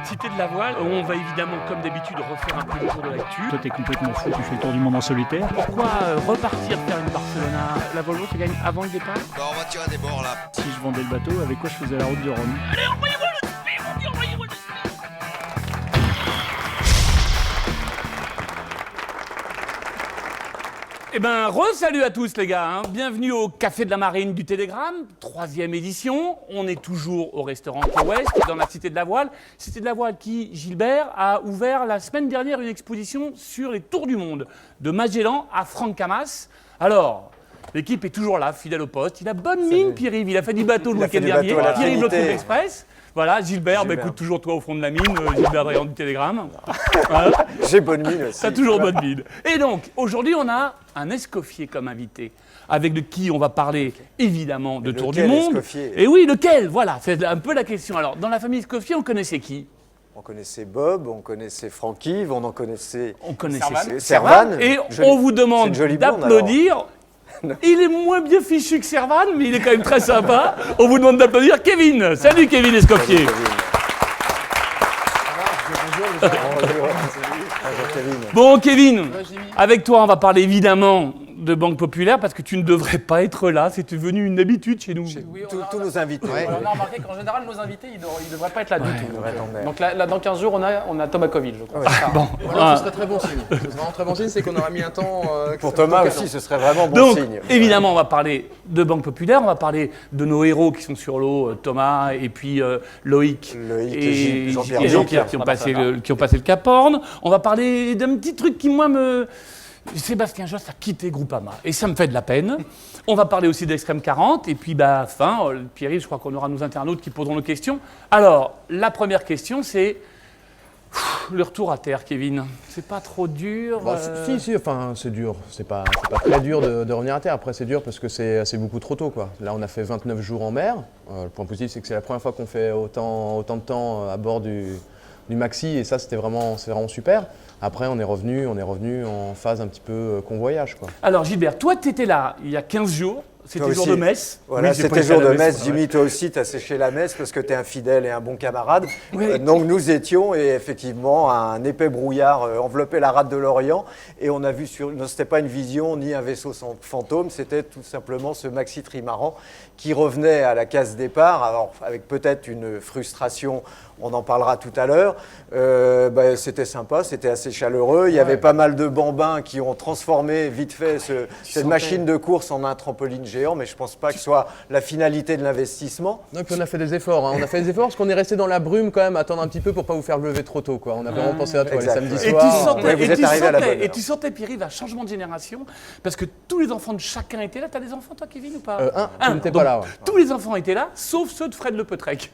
cette cité de la voile où on va évidemment, comme d'habitude, refaire un peu le tour de l'actu. Toi, t'es complètement fou, tu fais le tour du monde en solitaire. Pourquoi repartir faire une Barcelona? La Volvo se gagne avant le départ? Bon, on va tirer des bords là. Si je vendais le bateau, avec quoi je faisais la route du Rhum? Allez, envoyez-moi le speed, on dit envoyez-moi le speed. Eh ben, re-salut à tous les gars, hein. Bienvenue au Café de la Marine du Télégramme, 3e édition. On est toujours au restaurant Key West, dans la Cité de la Voile. Cité de la Voile qui, Gilbert, a ouvert la semaine dernière une exposition sur les tours du monde, de Magellan à Francamas. Alors, l'équipe est toujours là, fidèle au poste. Il a bonne mine, Pierre-Yves, il a fait du bateau le week-end dernier. Pierre-Yves, le Club Express. Voilà, Gilbert, bah, écoute, toujours toi au fond de la mine, Gilbert Drayan du Télégramme. Voilà. J'ai bonne mine aussi. T'as toujours bonne mine. Et donc, aujourd'hui, on a un escoffier comme invité, avec qui on va parler évidemment de Tour du Monde. Escoffier? Et oui, lequel? Voilà, c'est un peu la question. Alors, dans la famille Escoffier, on connaissait qui? On connaissait Bob, on connaissait Franck-Yves, on connaissait Servan. Servan. Et Joli. on vous C'est demande une jolie blonde, d'applaudir. Il est moins bien fichu que Servan, mais il est quand même très sympa. On vous demande d'applaudir Kevin. Salut Kevin Escoffier. Bon Kevin, avec toi on va parler évidemment de Banque Populaire parce que tu ne devrais pas être là, c'est devenu une habitude chez nous. Oui, tous nos invités. On a remarqué qu'en général, nos invités, ils ne devraient pas être là du tout. Donc, Donc là, dans 15 jours, on a Thomas Covid, je crois. Bon, Voilà, ce serait très bon signe. Ce serait vraiment très bon signe, c'est qu'on aura mis un temps. pour Thomas aussi, ce serait vraiment bon donc signe. évidemment on va parler de Banque Populaire, on va parler de nos héros qui sont sur l'eau, Thomas et puis Loïc et Jean-Pierre qui ont passé le Cap Horn. On va parler d'un petit truc qui moi me... Sébastien Josse a quitté Groupama et ça me fait de la peine. On va parler aussi d'Extrême 40 et puis Pierre-Yves, je crois qu'on aura nos internautes qui poseront nos questions. Alors, la première question c'est le retour à terre, Kevin. C'est pas trop dur Si, enfin c'est dur. C'est pas très dur de revenir à terre. Après c'est dur parce que c'est beaucoup trop tôt quoi. Là on a fait 29 jours en mer. Le point positif c'est que c'est la première fois qu'on fait autant de temps à bord du Maxi et ça c'est vraiment super. Après on est revenu en phase un petit peu convoyage quoi. Alors Gilbert, toi tu étais là il y a 15 jours. C'était jour de messe. Voilà, Oui, c'était jour de messe. Jimmy, toi aussi, tu as séché la messe parce que tu es un fidèle et un bon camarade. Oui. Donc nous étions, et effectivement, un épais brouillard enveloppait la rade de l'Orient. Et on a vu c'était pas une vision ni un vaisseau fantôme, c'était tout simplement ce maxi trimaran qui revenait à la case départ, alors avec peut-être une frustration, on en parlera tout à l'heure. C'était sympa, c'était assez chaleureux. Il y avait pas mal de bambins qui ont transformé vite fait cette machine de course en un trampoline géant, mais je pense pas que ce soit la finalité de l'investissement. Non, et puis on a fait des efforts. On a fait des efforts parce qu'on est resté dans la brume quand même, attendre un petit peu pour pas vous faire lever trop tôt quoi. On a vraiment pensé à toi les samedis soirs. Et tu sentais Pierre-Yves un changement de génération parce que tous les enfants de chacun étaient là. T'as des enfants toi Kevin ou pas? Un, n'était pas là. Ouais. Tous les enfants étaient là, sauf ceux de Fred Le Petrec,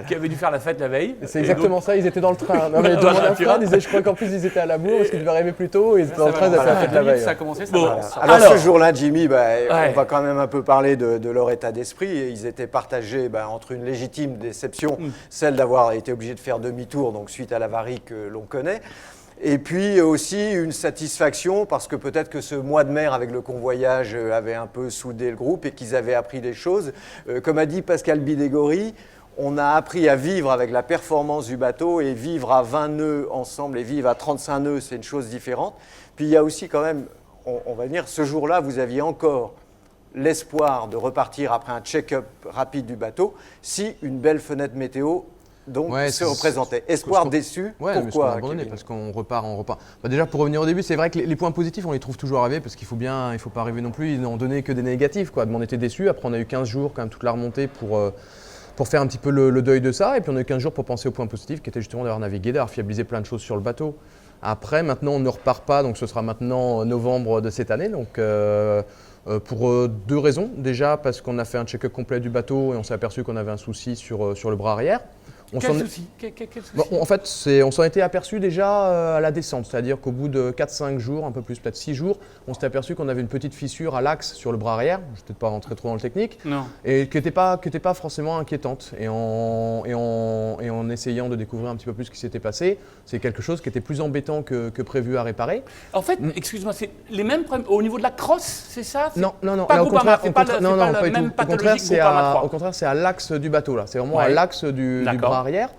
qui avait dû faire la fête la veille. C'est exactement ça, ils étaient dans le train. Non, mais Fred disait, je crois qu'en plus ils étaient à la bourre parce qu'ils devaient arriver plus tôt et ils étaient dans le train, ils avaient fait la fête la veille. Ça a commencé, ça Bon. Alors ce jour-là, Jimmy, on va quand même un peu parler de leur état d'esprit. Et ils étaient partagés entre une légitime déception, celle d'avoir été obligés de faire demi-tour, donc suite à l'avarie que l'on connaît. Et puis aussi une satisfaction parce que peut-être que ce mois de mer avec le convoyage avait un peu soudé le groupe et qu'ils avaient appris des choses. Comme a dit Pascal Bidégory, on a appris à vivre avec la performance du bateau et vivre à 20 nœuds ensemble et vivre à 35 nœuds, c'est une chose différente. Puis il y a aussi quand même, on va dire, ce jour-là, vous aviez encore l'espoir de repartir après un check-up rapide du bateau si une belle fenêtre météo se représentait. Espoir déçu, pourquoi abandonné parce qu'on repart. Déjà pour revenir au début, c'est vrai que les points positifs on les trouve toujours arrivés parce qu'il faut pas arriver non plus, ils n'ont donné que des négatifs quoi. Mais on était déçus, après on a eu 15 jours quand même toute la remontée pour faire un petit peu le deuil de ça et puis on a eu 15 jours pour penser aux points positifs qui étaient justement d'avoir navigué, d'avoir fiabilisé plein de choses sur le bateau. Après maintenant on ne repart pas donc ce sera maintenant novembre de cette année donc pour deux raisons. Déjà parce qu'on a fait un check-up complet du bateau et on s'est aperçu qu'on avait un souci sur le bras arrière. Quel souci? En fait, on s'en était aperçu déjà à la descente, c'est-à-dire qu'au bout de 4-5 jours, un peu plus, peut-être 6 jours, on s'était aperçu qu'on avait une petite fissure à l'axe sur le bras arrière, je ne vais peut-être pas rentrer trop dans le technique, et qui n'était pas forcément inquiétante. Et en essayant de découvrir un petit peu plus ce qui s'était passé, c'est quelque chose qui était plus embêtant que prévu à réparer. En fait, excuse-moi, c'est les mêmes problèmes au niveau de la crosse, c'est ça? Non. Pas au contraire, contraire, c'est à l'axe du bateau là. C'est vraiment à l'axe du bras bras arrière.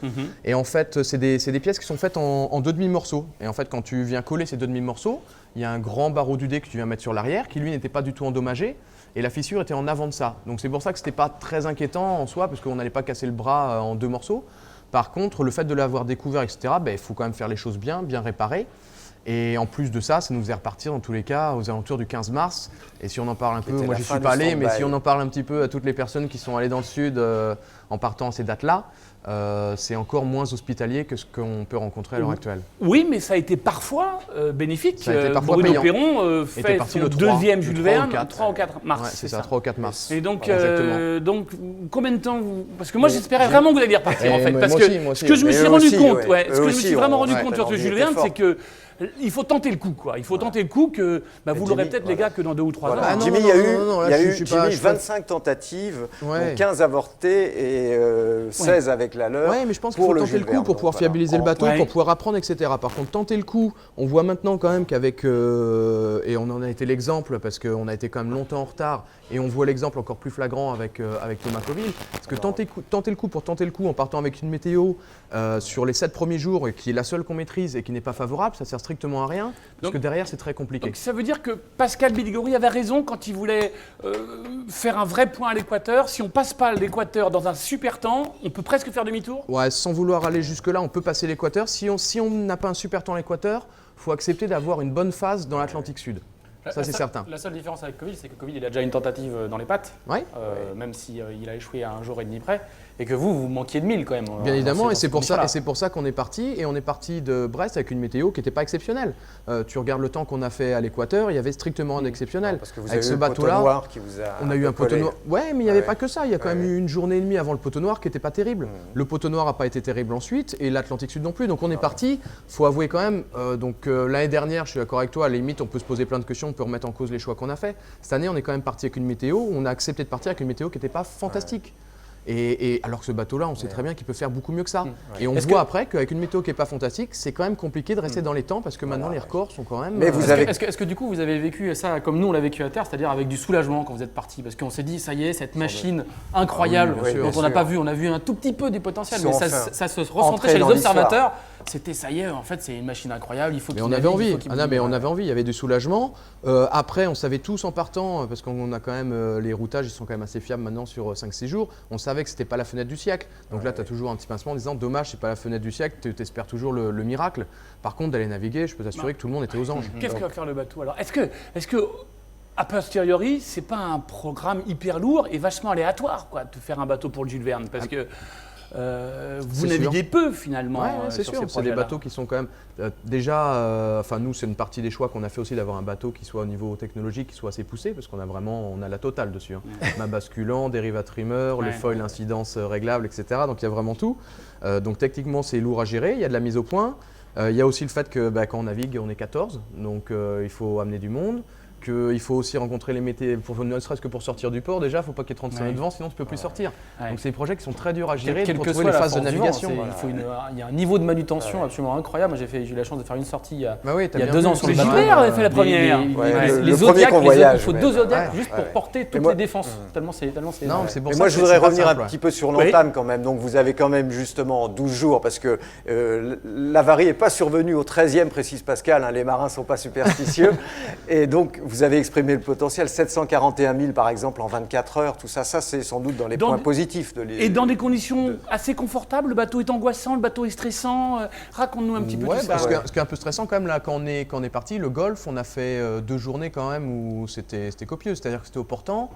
Et en fait, c'est des pièces qui sont faites en 2 demi-morceaux. Et en fait, quand tu viens coller ces 2 demi-morceaux, il y a un grand barreau du dé que tu viens mettre sur l'arrière qui lui n'était pas du tout endommagé. Et la fissure était en avant de ça. Donc c'est pour ça que c'était pas très inquiétant en soi, parce qu'on n'allait pas casser le bras en 2 morceaux. Par contre, le fait de l'avoir découvert, etc., il faut quand même faire les choses bien réparer. Et en plus de ça, ça nous faisait repartir dans tous les cas aux alentours du 15 mars. Et si on en parle un peu, moi j'y suis pas allé, mais si on en parle un petit peu à toutes les personnes qui sont allées dans le sud en partant à ces dates-là, c'est encore moins hospitalier que ce qu'on peut rencontrer à l'heure actuelle. Oui, mais ça a été parfois bénéfique. Ça a été parfois Bruno payant. Perron fait son deuxième Jules Verne, 3 ou 4 mars. Ouais, c'est ça, 3 ou 4 mars. Et donc, Exactement. donc combien de temps vous... Parce que moi j'espérais vraiment que vous alliez repartir en fait. Parce moi que aussi. ce que je me suis rendu compte, ce que je me suis vraiment rendu ouais, compte sur ce l'envie Jules était Verne, forte. c'est que il faut tenter le coup, quoi. Il faut tenter le coup que vous l'aurez peut-être, les gars, que dans 2 ou 3 ans. Ah non, Jimmy, non, il y a non, là, eu je suis pas- Jimmy, je suis pas- 25 tentatives, Ouais. donc 15 avortées et 16 avec la leur. Ouais, mais je pense qu'il pour faut tenter Jules le coup Verne. pour pouvoir Donc, fiabiliser le voilà. bateau, Ouais. pour pouvoir apprendre, etc. Par contre, tenter le coup, on voit maintenant quand même qu'avec, et on en a été l'exemple parce qu'on a été quand même longtemps en retard, et on voit l'exemple encore plus flagrant avec Thomas Coville, parce que tenter le coup pour tenter le coup en partant avec une météo sur les 7 premiers jours, et qui est la seule qu'on maîtrise et qui n'est pas favorable, ça sert strictement à rien, parce que derrière c'est très compliqué. Donc ça veut dire que Pascal Biligori avait raison quand il voulait faire un vrai point à l'équateur. Si on passe pas l'équateur dans un super temps, on peut presque faire demi-tour. Ouais, sans vouloir aller jusque-là, on peut passer l'équateur. Si on n'a pas un super temps à l'équateur, il faut accepter d'avoir une bonne phase dans l'Atlantique Sud. Ça, c'est certain. La seule différence avec Coville, c'est que Coville, il a déjà une tentative dans les pattes, Ouais. même si il a échoué à 1 jour et demi près, et que vous manquiez de 1000 quand même. Bien évidemment, et c'est pour ça. ça qu'on est parti. Et on est parti de Brest avec une météo qui n'était pas exceptionnelle. Tu regardes le temps qu'on a fait à l'équateur, il y avait strictement un exceptionnel. Parce que vous avec avez ce eu le poteau bateau-là, noir qui vous a on a eu un poteau collé. noir. Ouais, mais il n'y avait Ouais. pas que ça. Il y a quand même Ouais. eu une journée et demie avant le poteau noir qui n'était pas terrible. Le poteau noir n'a pas été terrible ensuite, et l'Atlantique Sud non plus. Donc on est parti. Faut avouer quand même. L'année dernière, je suis d'accord avec toi. À la limite, on peut se poser plein de questions, on peut remettre en cause les choix qu'on a fait. Cette année, on est quand même parti avec une météo. On a accepté de partir avec une météo qui n'était pas fantastique. Et alors que ce bateau-là, on sait très bien qu'il peut faire beaucoup mieux que ça. Et on voit après qu'avec une météo qui n'est pas fantastique, c'est quand même compliqué de rester dans les temps, parce que maintenant les records sont quand même. Mais vous Est-ce avez- que, est-ce que du coup vous avez vécu ça comme nous on l'a vécu à terre, c'est-à-dire avec du soulagement quand vous êtes parti, parce qu'on s'est dit ça y est, cette machine incroyable bien sûr. dont on n'a Bien pas sûr. vu, on a vu un tout petit peu du potentiel, Ils mais sont ça, enfin ça se entrés ressentait chez les dans l'histoire. observateurs. C'était ça y est, en fait c'est une machine incroyable, il faut Mais qu'il on navigue, avait envie. il faut qu'il Ah non, bouge. mais on avait envie. Il y avait du soulagement. Après, on savait tous en partant, parce qu'on a quand même les routages, ils sont quand même assez fiables maintenant sur 5-6 jours. On savait que c'était pas la fenêtre du siècle. Donc là, tu as toujours un petit pincement en disant dommage, c'est pas la fenêtre du siècle. Tu espères toujours le miracle. Par contre, d'aller naviguer, je peux t'assurer que tout le monde était aux anges. Qu'est-ce que va faire le bateau alors? Est-ce que a posteriori, c'est pas un programme hyper lourd et vachement aléatoire, quoi, de faire un bateau pour le Jules Verne, parce que vous C'est naviguez peu finalement. Ouais, c'est sur sûr. ces C'est des projets-là. bateaux qui sont quand même déjà. Nous, c'est une partie des choix qu'on a fait aussi d'avoir un bateau qui soit au niveau technologique, qui soit assez poussé, parce qu'on a vraiment, on a la totale dessus. Hein. Mât basculant, dériva trimmer, le Ouais. foil incidence réglable, etc. Donc il y a vraiment tout. Donc techniquement, c'est lourd à gérer. Il y a de la mise au point. Il y a aussi le fait que quand on navigue, on est 14, donc il faut amener du monde. Qu'il faut aussi rencontrer les métiers, ne serait-ce que pour sortir du port déjà, il ne faut pas qu'il y ait 35 nœuds de vent, sinon tu ne peux plus sortir. Ouais. Donc c'est des projets qui sont très durs à gérer Quelle pour que trouver soit les la phases de force du vent, navigation. il y a un niveau de manutention absolument incroyable. Moi, j'ai eu la chance de faire une sortie il y a, Bah oui, t'as il y a bien 2 ans vu. sur le C'est bateau. Gilbert avait fait la première. Ouais, les le premier Zodiacs, convoyage, il faut même. 2 Zodiacs Ouais. juste pour porter toutes moi- les défenses. Tellement c'est. Non, mais c'est pour Mais ça moi, que je voudrais c'est pas revenir simple, un ouais. petit peu sur Oui. l'entame quand même. Donc, vous avez quand même justement 12 jours, parce que l'avarie n'est pas survenue au 13e, précise Pascal, hein, les marins ne sont pas superstitieux. Et donc, vous avez exprimé le potentiel, 741 000 par exemple en 24 heures, tout ça, c'est sans doute dans les points positifs. Et dans des conditions assez confortables, le bateau est angoissant, le bateau est stressant. Raconte-nous un petit peu Ouais, tout ça. parce que ce qui est un peu stressant quand même là, quand on est parti, le golf, on a fait 2 journées quand même où c'était copieux, c'est-à-dire que c'était au portant.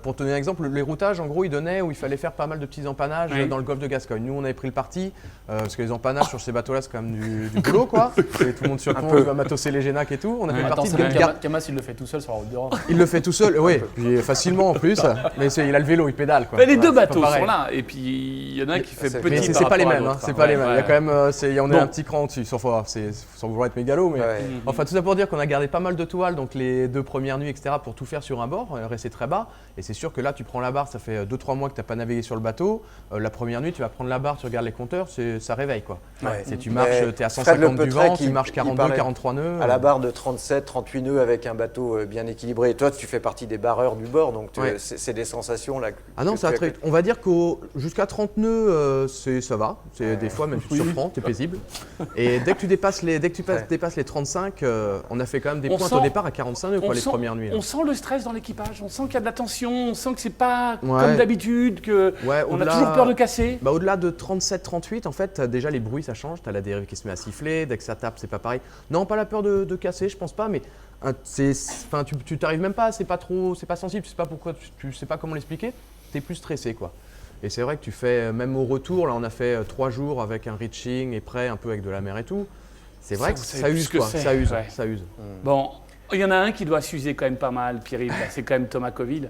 Pour te donner un exemple, les routages, en gros, ils donnaient où il fallait faire pas mal de petits empannages Oui. dans le golfe de Gascogne. Nous, on avait pris le parti, parce que les empannages sur ces bateaux-là, c'est quand même du boulot, quoi. Et tout le monde sur le pont, il va matosser les génacs et tout. On a fait le Attends, parti c'est de même garde. Camas, il le fait tout seul sur la route du Rhum. Il le fait tout seul, oui, puis facilement en plus. Mais il a le vélo, il pédale, quoi. Mais les deux Ouais, c'est pas bateaux pareil. sont là, et puis il y en a un qui fait c'est- petit. Mais par c'est pas les rapport à mêmes, hein, l'autre, c'est hein. pas les mêmes. Il y a Ouais. quand même, on est Bon. un petit cran au-dessus, sans vouloir être mégalo, mais Ouais. enfin tout ça pour dire qu'on a gardé pas mal de toiles, donc les 2 premières nuits, etc., pour tout faire sur un bord, rester très bas. Et c'est sûr que là, tu prends la barre, ça fait 2-3 mois que tu n'as pas navigué sur le bateau. La première nuit, tu vas prendre la barre, tu regardes les compteurs, ça réveille quoi. Ouais. Tu marches, tu es à Fred 150 du Lepetret vent, tu marches 42, 43 nœuds. À la barre de 37, 38 nœuds avec un bateau bien équilibré. Et toi, tu fais partie des barreurs du bord, donc c'est des sensations là. Ah non, on va dire que jusqu'à 30 nœuds, ça va. Des fois, même tu te surprends, tu es paisible. Et dès que tu dépasses les 35, on a fait quand même des pointes au départ à 45 nœuds les premières nuits. On sent le stress dans l'équipage, on sent qu'il y a de la tension, on sent que c'est pas comme d'habitude, qu'on a toujours peur de casser. Au-delà de 37-38, en fait, déjà les bruits ça change. Tu as la dérive qui se met à siffler, dès que ça tape, c'est pas pareil. Non, pas la peur de casser, je pense pas, mais tu t'arrives même pas, c'est pas sensible, tu sais pas pourquoi, tu sais pas comment l'expliquer, tu es plus stressé quoi. Et c'est vrai que tu fais, même au retour, là on a fait 3 jours avec un reaching et prêt un peu avec de la mer et tout. C'est vrai que ça use quoi, ça use. Bon, il y en a un qui doit s'user quand même pas mal, Pierre-Yves, c'est quand même Thomas Covid.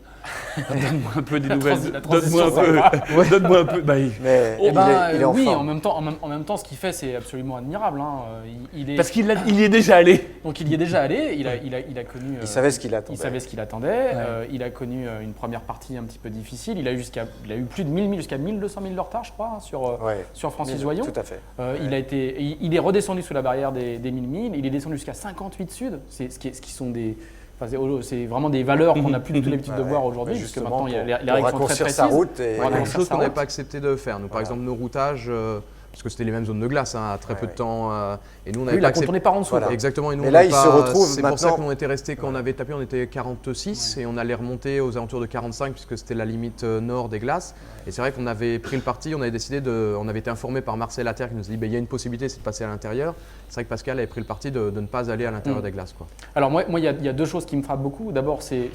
Donne-moi un peu des nouvelles. Donne-moi un peu. Oui, en même temps, ce qu'il fait, c'est absolument admirable. Parce qu'il y est déjà allé. Donc il y est déjà allé, il a connu. Il savait ce qu'il attendait. Il savait ce qu'il attendait. Il a connu une première partie un petit peu difficile. Il a eu plus de 1000 milles, jusqu'à 1200 milles de retard, je crois, sur Francis Joyon. Tout à fait. Il est redescendu sous la barrière des 1000 milles. Il est descendu jusqu'à 58 sud, ce qui sont des. C'est vraiment des valeurs qu'on n'a plus du tout l'habitude de voir aujourd'hui, puisque maintenant les règles sont très précises. Sa route et quelque chose qu'on n'avait pas accepté de faire. Nous, par exemple, nos routages, parce que c'était les mêmes zones de glace à très peu de temps, et nous on avait pas accepté. Quand on n'est pas en dessous. Voilà. Exactement. Et nous, là, ils se retrouvent c'est maintenant. pour ça qu'on était resté quand on avait tapé, on était 46 et on allait remonter aux alentours de 45 puisque c'était la limite nord des glaces. Et c'est vrai qu'on avait pris le parti, on avait décidé on avait été informé par Marcel Laterre qui nous a dit il y a une possibilité, c'est de passer à l'intérieur. C'est vrai que Pascal avait pris le parti de ne pas aller à l'intérieur des glaces quoi. Alors moi il y a deux choses qui me frappent beaucoup. D'abord c'est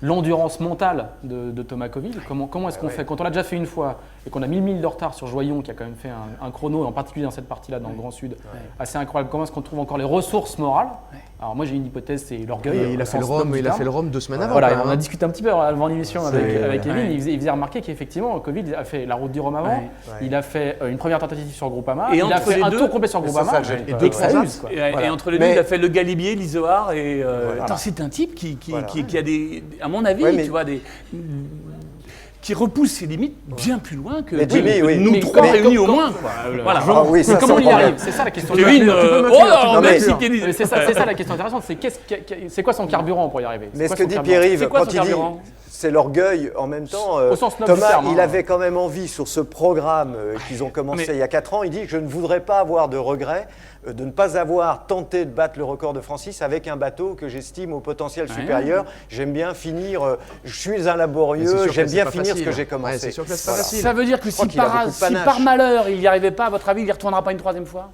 l'endurance mentale de Thomas Coville. Comment est-ce qu'on fait quand on l'a déjà fait une fois et qu'on a 1000 milles de retard sur Joyon qui a quand même fait un chrono, en particulier dans cette partie-là, dans le Grand Sud, assez incroyable. Comment est-ce qu'on trouve encore les ressources morales? Alors moi j'ai une hypothèse, c'est l'orgueil. Il a fait le Rhum 2 semaines avant. Voilà, on a discuté un petit peu avant l'émission avec Kevin. Il faisait remarquer qu'effectivement Covid a fait la route du Rhum avant. Il a fait une première tentative sur Groupama. Et il a fait un tour complet sur Groupama. Et entre les deux, il a fait le Galibier, l'Izoard. Et c'est un type qui a des, à mon avis, tu vois, qui repousse ses limites bien plus loin que nous trois réunis au moins. Voilà. Comment on y arrive? C'est ça la question. Kevin, c'est ça la question intéressante. C'est quoi son carburant pour y arriver? Mais ce que dit Pierre-Yves, quand il dit c'est l'orgueil en même temps, Thomas, il avait quand même envie sur ce programme qu'ils ont commencé il y a 4 ans, il dit je ne voudrais pas avoir de regrets de ne pas avoir tenté de battre le record de Francis avec un bateau que j'estime au potentiel supérieur. J'aime bien finir, je suis un laborieux, j'aime bien finir ce que j'ai commencé. C'est sûr que c'est pas facile. Ça veut dire que si par malheur il n'y arrivait pas, à votre avis, il n'y retournera pas une 3e fois?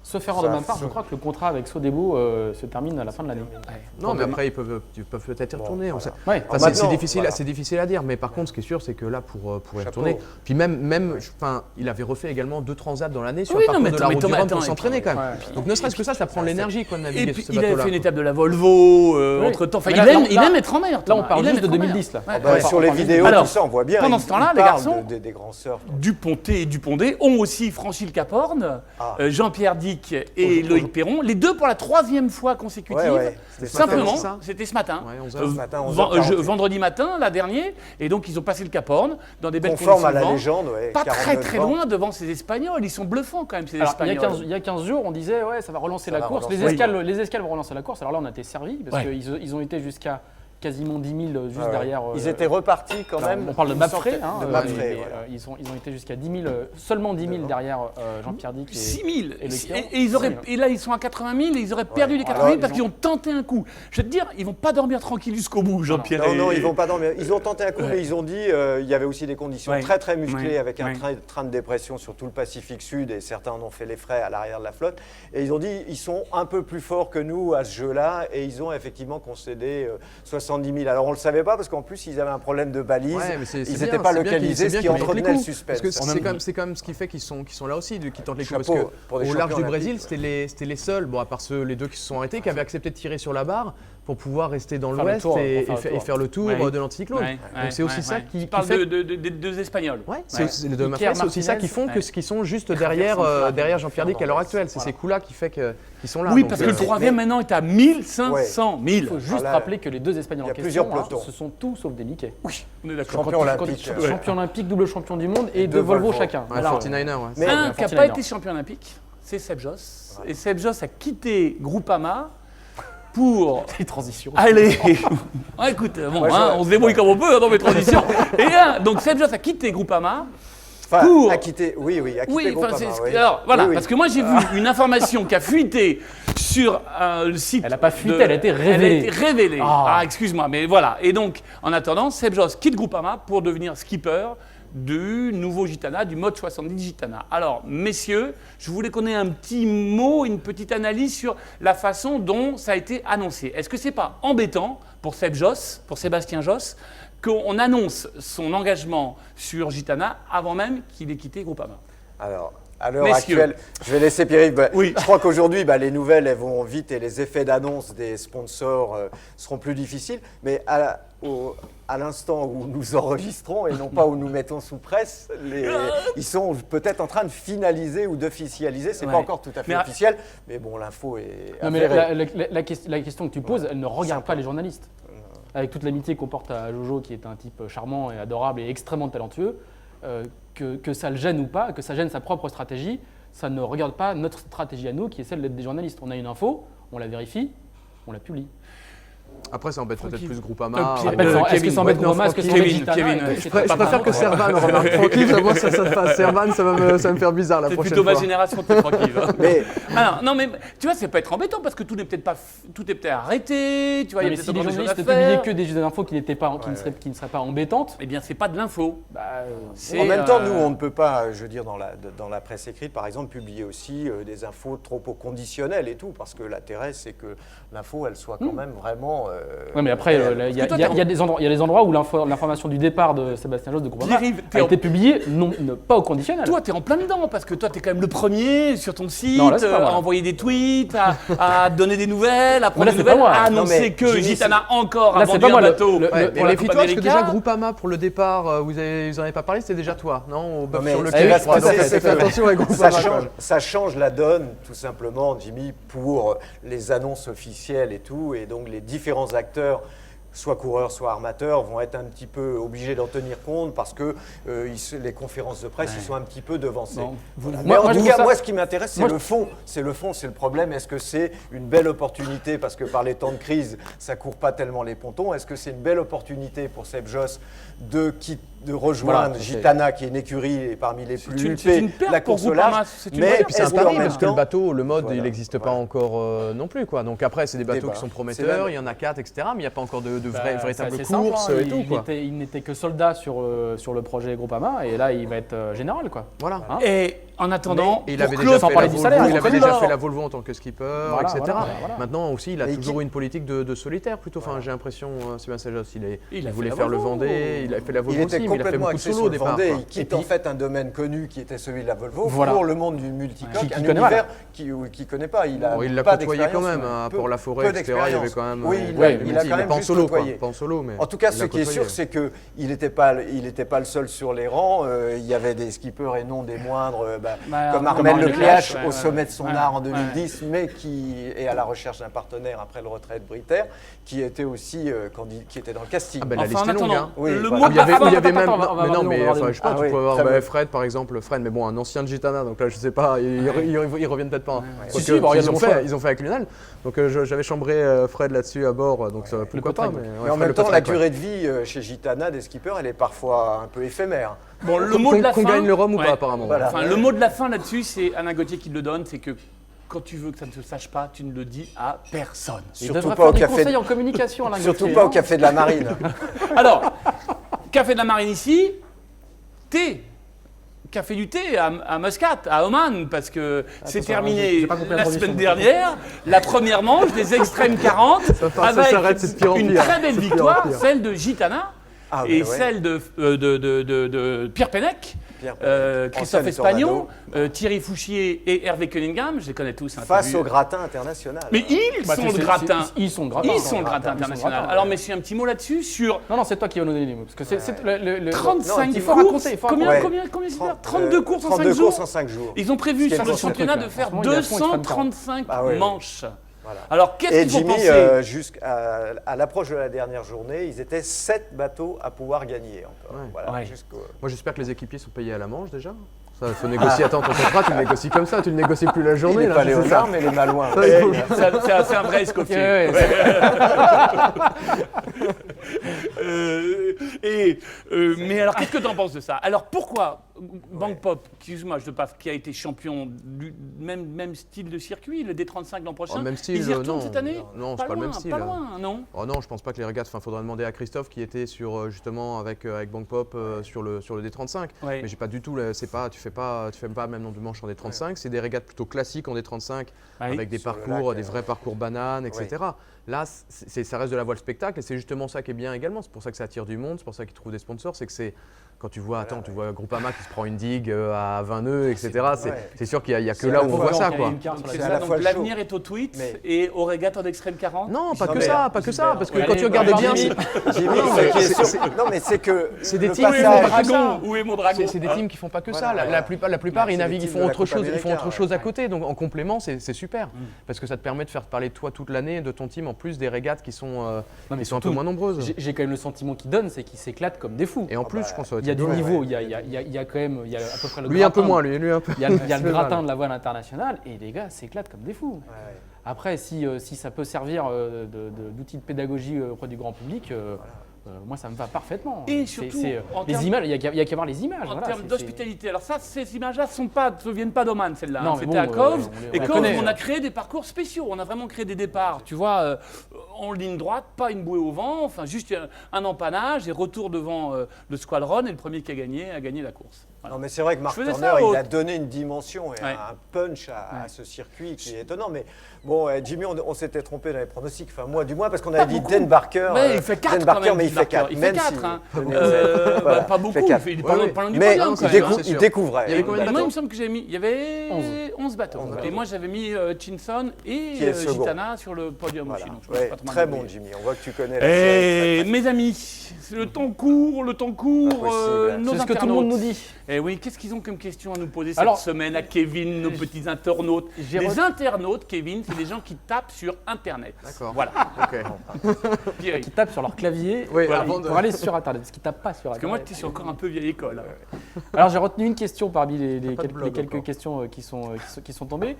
Sauf erreur de ma part, je crois que le contrat avec Sodebo se termine à la fin de l'année. Non, mais après, ils peuvent peut-être y retourner. C'est difficile à dire, mais par contre, ce qui est sûr, c'est que là, pour y retourner, puis même, il avait refait également 2 transats dans l'année sur le parcours de la route du Rhum pour s'entraîner quand même. Donc ne serait-ce que ça prend de l'énergie de naviguer sur ce bateau-là. Il avait fait une étape de la Volvo entre-temps. Il aime être en mer. Là, on parle juste de 2010. Sur les vidéos, tout ça, on voit bien. Pendant ce temps-là, les garçons des grands surfs. Dupontet et Dupondé ont aussi franchi le Cap Horn. Jean-Pierre Dick et Loïc Perron, les deux pour la 3e fois consécutive. Simplement, c'était ce matin. Vendredi matin, la dernière. Et donc, ils ont passé le Cap Horn dans des belles conditions. Conforme à la légende, pas très loin devant ces Espagnols. Ils sont bluffants quand même, ces Espagnols. Il y a 15 jours, on disait ça va relancer la course. Les escales vont relancer la course. Alors là, on a été servis parce qu'ils ont été jusqu'à quasiment 10 000 juste derrière. Ils étaient repartis quand même. On parle de Mapfre. Ils ont été jusqu'à 10 000, seulement 10 000 derrière Jean-Pierre Dick. 6 000 et là, ils sont à 80 000 et ils auraient perdu les 80 000 parce qu'ils ont tenté un coup. Je vais te dire, ils vont pas dormir tranquille jusqu'au bout, Jean-Pierre. Non, ils vont pas dormir. Ils ont tenté un coup, mais ils ont dit il y avait aussi des conditions très très musclées avec un train de dépression sur tout le Pacifique Sud et certains en ont fait les frais à l'arrière de la flotte. Et ils ont dit ils sont un peu plus forts que nous à ce jeu-là et ils ont effectivement concédé 70 000. Alors on le savait pas parce qu'en plus ils avaient un problème de balise, ils n'étaient pas localisés, ce qui entretenait le suspense. Parce que c'est quand même ce qui fait qu'ils sont là aussi, qui tentent les coups. Parce qu'au large du Brésil, c'était les seuls, à part les 2 qui se sont arrêtés, qui avaient accepté de tirer sur la barre pour pouvoir rester dans l'ouest et faire le tour de l'anticyclone. Donc c'est aussi ça qui parle des 2 Espagnols. C'est aussi ça qui font qu'ils sont juste derrière Jean-Pierre Dick à l'heure actuelle. C'est ces coups-là qui fait qu'ils sont là. Oui, parce que le 3e maintenant est à 1500 000. Il faut juste rappeler que les 2 Espagnols Espagnols Il y en a plusieurs question, pelotons. ce sont tous sauf des Mickey. Oui, on est d'accord. Champion olympique. Champion olympique, double champion du monde et Et deux deux Volvo Volvo. chacun. Ouais, Voilà. 49er, ouais. Mais- Un qui n'a 49er. pas été champion olympique, c'est Seb Joss. Et Seb Joss a quitté Groupama pour Les transitions. aller. Ah, écoute, bon, Ouais, hein, je- on se débrouille comme on peut hein, dans mes transitions. Donc Seb Joss a quitté Groupama. Enfin, Pour- acquitté, oui, acquitté Oui, Groupama, enfin, oui. alors voilà, Oui, oui. parce que moi j'ai vu une information qui a fuité sur le site. Elle n'a pas fuité, elle a été révélée. Elle a été révélée. Ah. Ah, excuse-moi, mais voilà. Et donc, en attendant, Seb Joss quitte Groupama pour devenir skipper du nouveau Gitana, du mode 70 Gitana. Alors, messieurs, je voulais qu'on ait un petit mot, une petite analyse sur la façon dont ça a été annoncé. Est-ce que c'est pas embêtant pour Seb Joss, pour Sébastien Joss, qu'on annonce son engagement sur Gitana avant même qu'il ait quitté Groupama? Alors, à l'heure Messieurs. actuelle, je vais laisser Pierre-Yves. Oui. Je crois qu'aujourd'hui, les nouvelles, elles vont vite et les effets d'annonce des sponsors seront plus difficiles. Mais à l'instant où nous enregistrons et non pas où nous mettons sous presse, ils sont peut-être en train de finaliser ou d'officialiser. C'est Ouais. pas encore tout à fait Mais- officiel, mais bon, l'info est Non, mais avérée. la question que tu poses, elle ne regarde pas les journalistes. Avec toute l'amitié qu'on porte à Jojo, qui est un type charmant et adorable et extrêmement talentueux, que ça le gêne ou pas, que ça gêne sa propre stratégie, ça ne regarde pas notre stratégie à nous, qui est celle d'être des journalistes. On a une info, on la vérifie, on la publie. Après, ça embête peut-être Tranquille. plus Groupama. Pierre- Après, est-ce que Kevin, ça embête ouais, Groupama, est-ce que ça Kevin, embête Gitana Kevin, Écoute, je c'est Je pas préfère que grave. Servan remarque tranquille, ça, moi, ça se passe. Servan, ça va me faire bizarre la C'est prochaine plutôt ma fois. génération, t'es tranquille. hein. Mais Alors, non, mais tu vois, c'est pas être embêtant parce que tout n'est peut-être pas, tout est peut-être arrêté. Tu vois, Non, il y mais a si peut-être les encore des journalistes choses à publiaient faire. que des infos qui ne seraient pas embêtantes, Eh bien, c'est pas de l'info. C'est, en même temps, nous, euh, on ne peut pas, je veux dire, dans la presse écrite, par exemple, publier aussi des infos trop au conditionnel et tout, parce que l'intérêt, c'est que l'info, elle soit quand même vraiment. ouais, mais après, réelle. il y a Parce que toi, il y a des endroits où l'information du départ de Sébastien Josse de Groupama Pierre-Yves, a été publiée, pas au conditionnel. Toi, tu es en plein dedans parce que toi, tu es quand même le premier sur ton site Non, là, c'est pas moi, à là. envoyer des tweets, à donner des nouvelles, à prendre là, des c'est pas nouvelles, moi. à Non, annoncer mais que Jimmy, Gitana encore a Là, c'est vendu pas moi, un le- bateau. le- Ouais, pour mais la Coupe méfie-toi parce que déjà América. Groupama pour le départ, vous en avez pas parlé, c'était déjà toi, non? Au bœuf mais sur le ce qui quai, va je se crois. passer, Donc, c'est fais que attention avec Groupama. ça change la donne, tout simplement, Jimmy, pour les annonces officielles et tout. Et donc, les différents acteurs, soit coureurs, soit armateurs, vont être un petit peu obligés d'en tenir compte parce que les conférences de presse, ils sont un petit peu devancées. Non. Voilà. Moi- Mais moi, en je tout trouve cas, ça- moi, ce qui m'intéresse, c'est moi, le fond. C'est le fond, c'est le problème. Est-ce que c'est une belle opportunité parce que par les temps de crise, ça court pas tellement les pontons. Est-ce que c'est une belle opportunité pour Seb Joss de rejoindre Voilà, Gitana, qui est une écurie et parmi les plus c'est une huppées perte de la pour course au Groupama, large? c'est une Mais perte. Et puis c'est un est-ce qu'en pari même parce que le temps- bateau, le mode, Voilà, il n'existe pas voilà. encore non plus, quoi. Donc après, c'est des bateaux Débat. qui sont C'est prometteurs, même- il y en a 4, etc. Mais il n'y a pas encore de Bah, véritable c'est assez course simple, hein. et tout, quoi. Il n'était que soldat sur le projet Groupama et là il va être général quoi. Voilà. Hein Et en attendant, Et il pour avait clore- déjà sans fait parler la du Volvo, salaire, il on avait connaît déjà l'or. fait la Volvo en tant que skipper, Voilà, etc. voilà. Maintenant aussi, il a Mais toujours qui- une politique de solitaire plutôt. Enfin, j'ai l'impression, Sébastien Josse, Il il a voulait fait la faire le Volvo. Vendée, il a fait la Volvo Il aussi, était mais il a fait complètement beaucoup de axé solo sur au le départ. Vendée. quoi. Il quitte Et en puis- fait un domaine connu qui était celui de la Volvo Voilà. pour le monde du multicoque, Qui un connaît, univers qui ne connaît pas. Il a Bon, il l'a pas côtoyé quand d'expérience, même, hein, peu- pour la forêt, peu etc. Il y avait d'expérience. quand même. Oui, il a quand même pas en juste solo, quoi. côtoyé. Pas en solo, mais. En tout cas, il ce l'a qui est sûr, côtoyé. c'est qu'il n'était pas le seul sur les rangs. Il y avait des skippers et non des moindres, comme Armel Lecléache ouais, au sommet de son ouais, art en ouais. 2010, mais qui est à la recherche d'un partenaire après le retrait de Britair, qui était aussi qui était dans le casting. Ah ben, la Enfin, liste en est longue, attendant, hein. Oui, le voilà. mot Il y avait, Attends, il y avait attends, même. attends, on va Mais non, voir, mais on va voir enfin, les- je sais pas, Ah tu oui, peux avoir très bon. Fred par exemple, mais bon, un ancien de Gitana, donc là je sais pas, ils reviennent peut-être pas. Si, si, bon, il y a ils le ont choix. fait avec Lionel, donc j'avais chambré Fred là-dessus à bord, donc pourquoi pas. Potreg. Mais en Fred même le temps, la Potreg, ouais. durée de vie chez Gitana des skippers, elle est parfois un peu éphémère. Bon, le mot de la Qu'on fin. gagne le Rhum ou Ouais. pas apparemment. Voilà. Enfin, le mot de la fin là-dessus, c'est Alain Gauthier qui le donne, c'est que quand tu veux que ça ne se sache pas, tu ne le dis à personne. Il Surtout devrait pas faire au des café. conseils en communication Alain Surtout Gauthier, pas au hein. café de la Marine. Alors, café de la Marine ici, thé. Café du thé à Muscat, à Oman, parce que c'est ça, terminé j'ai pas compris la la traduction. semaine dernière, la première manche des Extrêmes 40, Ça avec s'arrête, c'est de pire en une pire. très belle C'est de pire en victoire, pire. celle de Gitana, Ah, et bah ouais. celle de Pierre Pennec, Pierre Christophe Ancel Espagnon, Tornado. Thierry Fouchier et Hervé Cunningham, je les connais tous. hein, Face t'as au vu. gratin international. Mais ils Bah, sont c'est- le gratin. Ils sont le gratin. Ils sont le gratin international. Alors, messieurs, un petit mot là-dessus sur Non, non, c'est toi qui vas nous donner les mots. Parce que c'est 35 il faut courses. raconter, il faut Combien, raconter. combien c'est 30, 32 courses en 5 32 jours. courses en 5 jours. Ils ont prévu Ce qui est sur le le championnat truc, de là. faire Franchement, il est à fond, il se prend 235 Ah ouais, ouais. manches. Voilà. Alors, qu'est-ce Et qu'il faut Jimmy, penser à l'approche de la dernière journée, ils étaient 7 bateaux à pouvoir gagner encore. Ouais. Voilà, Ouais. Moi, j'espère que les équipiers sont payés à la manche déjà. Ça, il faut négocier. Attends, ton contrat, tu le négocies comme ça, tu le négocies plus la journée. Il n'est là, pas c'est ça. Léonard, mais les Malouins. C'est un vrai Escoffier. Ouais, Mais alors, qu'est-ce que tu en penses de ça? Alors, pourquoi Bank Pop, excuse-moi, qui a été champion du même style de circuit, le D35 l'an prochain, Même style, ils y retournent non. cette année? Non, c'est pas le même style. Pas loin, non? Oh non, je pense pas que les régates. Enfin, faudra demander à Christophe qui était sur justement avec Bank Pop sur le D35. Ouais. Mais j'ai pas du tout. Tu fais pas le même nombre de manches en D35. C'est des régates plutôt classiques en D35 avec des Sur le parcours, lac, des vrais parcours bananes, etc. Là, ça reste de la voile spectacle et c'est justement ça qui est bien également. C'est pour ça que ça attire du monde, c'est pour ça qu'ils trouvent des sponsors. C'est que c'est quand tu vois, tu vois Groupama qui se prend une digue à 20 nœuds, etc. C'est sûr qu'il y a que là où on voit ça, quoi. C'est à ça, la donc fois l'avenir est au tweet Mais- et au régate en extrême 40? Non, pas Non, que mais- ça, parce que Ouais, quand tu allez, regardes bien, Jimmy, Jimmy, Non, ce mais qui est c'est- sûr- non, mais c'est que c'est des le teams qui Où est mon font passage- pas que ça. dragon? Où est mon dragon? C'est des teams qui font pas que ça. Voilà, La plupart, Ouais, ils c'est naviguent, des ils teams font de la autre Coupe chose, américaine, à côté. Donc en complément, c'est super parce que ça te permet de faire parler de toi toute l'année, de ton team en plus des régates qui sont Non, mais un peu surtout, moins nombreuses. J'ai quand même le sentiment qu'ils donnent, c'est qu'ils s'éclatent comme des fous. Et en plus, je pense que ça va Il y a être du dur. niveau, il y a quand même, il y a à peu près le Lui un peu gratin. moins, lui un peu. Il y a le C'est gratin mal. de la voile internationale et les gars s'éclatent comme des fous. Ouais. Après, si ça peut servir d'outil de pédagogie auprès du grand public, moi ça me va parfaitement. Et C'est- surtout, c'est, en les termes- images, il y a qu'à voir les images. En voilà, termes c'est- d'hospitalité, alors ça, ces images-là ne viennent pas d'Oman, celles-là. Non, Hein. mais C'était à bon, Cove. on Et la Cove, connaît. on a créé des parcours spéciaux. On a vraiment créé des départs, tu vois, en ligne droite, pas une bouée au vent, enfin juste un empannage et retour devant le squadron. Et le premier qui a gagné la course. Voilà. Non, mais c'est vrai que Mark Je faisais Turner, ça il au- a donné une dimension et Ouais. un punch à ce circuit qui est étonnant. Mais bon, Jimmy, on s'était trompé dans les pronostics. Enfin, moi, du moins, parce qu'on avait dit beaucoup. Dan Barker. Ouais, il fait 4 Dan quand Barker, même. mais il fait 4. Il fait 4, hein. Voilà, Pas beaucoup, fait quatre. il est Ouais, ouais. pas loin du Mais podium, non, quand c'est même, hein. sûr. il découvrait. Il y avait combien de Moi, il bateaux me semble que il y avait 11 bateaux. 11 Et bateaux. moi, j'avais mis Chinson et Qui est second. Gitana sur le podium Voilà. aussi. Donc je Ouais, pense pas trop très mal bon, oublié. Jimmy. On voit que tu connais la série. Eh, mes amis, le temps court, Pas possible. nos C'est ce que tout le monde nous internautes. dit. Eh oui, qu'est-ce qu'ils ont comme question à nous poser cette Alors, semaine à Kevin, nos petits internautes? j'ai Les re- internautes, Kevin, c'est des gens qui tapent sur Internet. D'accord. Voilà. Ok. Pierre, Qui tapent sur leur clavier Oui, pour, avant de- pour aller sur Internet, parce qu'ils tapent pas sur parce que moi, Internet. tu es encore un peu vieille école. hein. Alors j'ai retenu une question parmi les pas de quelques, blog les quelques encore. questions qui sont tombées.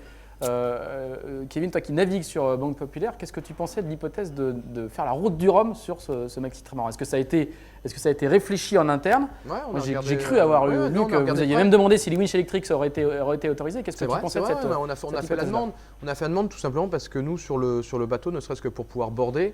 Kevin, toi qui navigues sur Banque Populaire, qu'est-ce que tu pensais de l'hypothèse de faire la route du Rhum sur ce maxi trimaran? Est-ce que ça a été réfléchi en interne? Ouais, on a Moi, j'ai regardé, cru avoir ouais, lu non, on a que vous regardé aviez près. même demandé si les winch électriques auraient été autorisés. Qu'est-ce que C'est tu vrai, pensais c'est de vrai, cette on a fait la hypothèse-là? demande. On a fait la demande tout simplement parce que nous, sur le bateau, ne serait-ce que pour pouvoir border,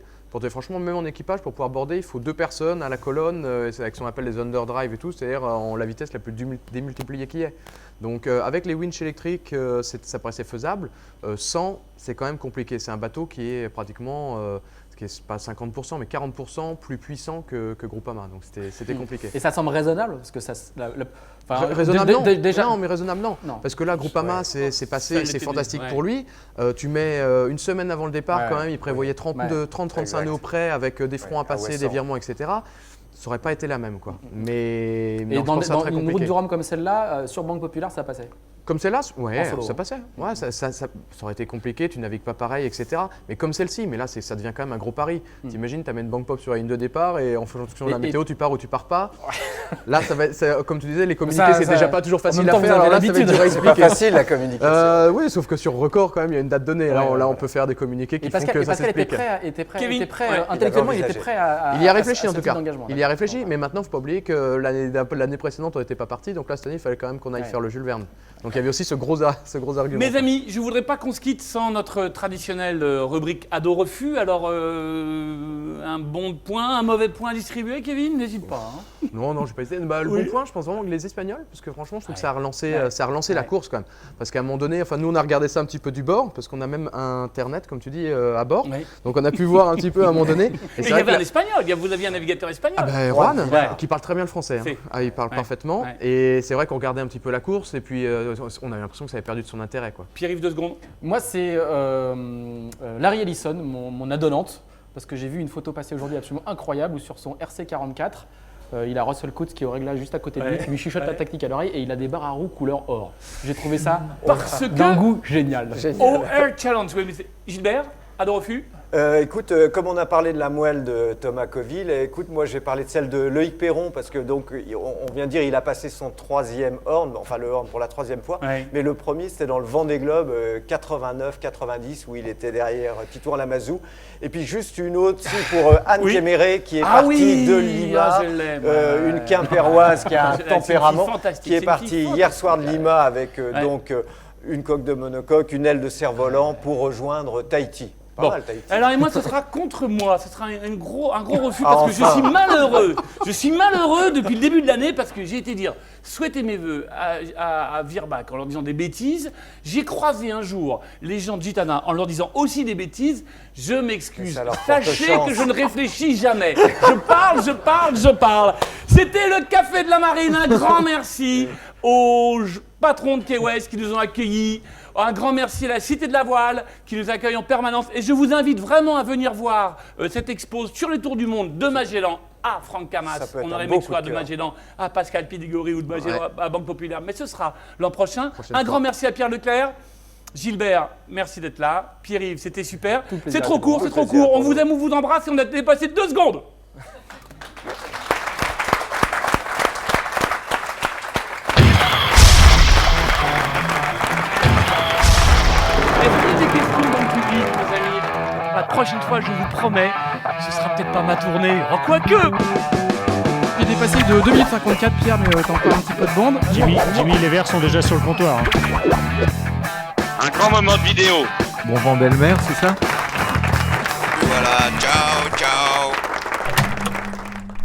franchement, même en équipage, pour pouvoir border, il faut 2 personnes à la colonne, c'est avec ce qu'on appelle les underdrive et tout, c'est-à-dire en la vitesse la plus démultipliée qui est. Donc avec les winches électriques, ça paraissait faisable. Sans, c'est quand même compliqué. C'est un bateau qui est pratiquement, qui est pas 50%, mais 40% plus puissant que Groupama. Donc c'était compliqué. Et ça semble raisonnable parce que ça. Enfin, Raisonnable, non. déjà. Non, mais raisonnable, non. Non. Parce que là, Groupama, Ouais. c'est Ça passé, l'était c'est dit, fantastique ouais. pour lui. Tu mets une semaine avant le départ, Ouais. quand même, il prévoyait 30-35 Exact. nœuds près avec des fronts à à passer, Wesson. des virements, etc. Ça n'aurait pas été la même, quoi. Mais Et non, je dans, pense ça dans très une route compliqué. du Rhum comme celle-là, sur Banque Populaire, ça passait. Comme celle-là, ouais, En solo, ça hein. passait. Ouais, ça aurait été compliqué, tu navigues pas pareil, etc. Mais comme celle-ci, mais là, ça devient quand même un gros pari. T'imagines, tu amènes Bank Pop sur la ligne de départ et en fonction de la Et- météo, tu pars ou tu pars pas. Là, comme tu disais, les communiqués, Ça- c'est ça- déjà pas toujours en facile même à temps, faire. vous avez Alors là, ça va être l'habitude. dur à C'est pas expliquer. facile la communication. Oui, sauf que sur record, quand même, il y a une date donnée. Là, Ouais, là, ouais. on peut faire des communiqués qui Et font Pascal, que ça Pascal était s'explique. prêt, Kevin, ouais, intellectuellement, il était envisagé. prêt à. Il y a réfléchi à en ce tout type cas. d'engagement, Il y a d'accord. réfléchi, mais maintenant, il ne faut pas oublier que l'année précédente, on n'était pas parti. Donc là, cette année, il fallait quand même qu'on aille Ouais. faire le Jules Verne. Donc il y avait aussi ce gros argument. Mes amis, je ne voudrais pas qu'on se quitte sans notre traditionnelle rubrique ado-refus. Alors, un bon point, un mauvais point distribué, Kevin? N'hésite pas. hein. Non, je vais pas hésiter. Le Oui. bon point, je pense vraiment que les Espagnols, parce que franchement, je trouve que ça a relancé, Ouais. la Ouais. course quand même. Parce qu'à un moment donné, nous, on a regardé ça un petit peu du bord, parce qu'on a même Internet, comme tu dis, à bord. Ouais. Donc on a pu voir un petit peu à un moment donné. Et Et c'est il y vrai avait que un espagnol, vous aviez un navigateur espagnol. Ah ben, Juan, Ouais. qui parle très bien le français. hein. C'est- Ah, il parle Ouais. parfaitement. Ouais. Et c'est vrai qu'on regardait un petit peu la course, et puis on avait l'impression que ça avait perdu de son intérêt, quoi. Pierre-Yves, 2 secondes. Moi, c'est Larry Ellison, mon adolante, parce que j'ai vu une photo passer aujourd'hui absolument incroyable où sur son RC44, il a Russell Coates qui est au réglage juste à côté de lui, Ouais. qui lui chuchote la Ouais. tactique à l'oreille et il a des barres à roues couleur or. J'ai trouvé ça Parce d'un que goût génial. au Air Challenge, oui, mais Gilbert, Pas de refus? Écoute, comme on a parlé de la moelle de Thomas Coville, écoute, moi j'ai parlé de celle de Loïc Perron parce que donc on vient de dire il a passé son 3e Horn, enfin le Horn pour la 3e fois, mais le premier c'était dans le Vendée Globe 89-90 où il était derrière Titouan Lamazou. Et puis juste une autre pour Anne Kéméré qui est partie de Lima, une Quimpéroise qui a un tempérament, qui est partie hier soir de Lima avec donc une coque de monocoque, une aile de cerf-volant pour rejoindre Tahiti. Bon. Alors et moi, ce sera contre moi, ce sera un gros refus parce que je suis malheureux. Je suis malheureux depuis le début de l'année parce que j'ai été dire souhaiter mes vœux à Virbac en leur disant des bêtises. J'ai croisé un jour les gens de Gitana en leur disant aussi des bêtises. Je m'excuse. Sachez que je ne réfléchis jamais. Je parle. C'était le Café de la Marine. Un grand merci aux patrons de Key West qui nous ont accueillis. Un grand merci à la Cité de la Voile qui nous accueille en permanence. Et je vous invite vraiment à venir voir cette expo sur les tours du monde de Magellan à Franck Camas. On aurait aimé que ce soit de Magellan à Pascal Pidigori ou de Magellan à Banque Populaire. Mais ce sera l'an prochain. Un grand merci à Pierre Leclerc. Gilbert, merci d'être là. Pierre-Yves, c'était super. C'est trop court. On vous aime, on vous embrasse et on a dépassé 2 secondes. La prochaine fois, je vous promets, ce sera peut-être pas ma tournée. Oh, quoique! J'ai dépassé de 2 minutes 54, Pierre, mais t'as encore un petit peu de bande. Jimmy, les verres sont déjà sur le comptoir. Un grand moment de vidéo. Bon vent belle-mère, c'est ça? Voilà, ciao, ciao.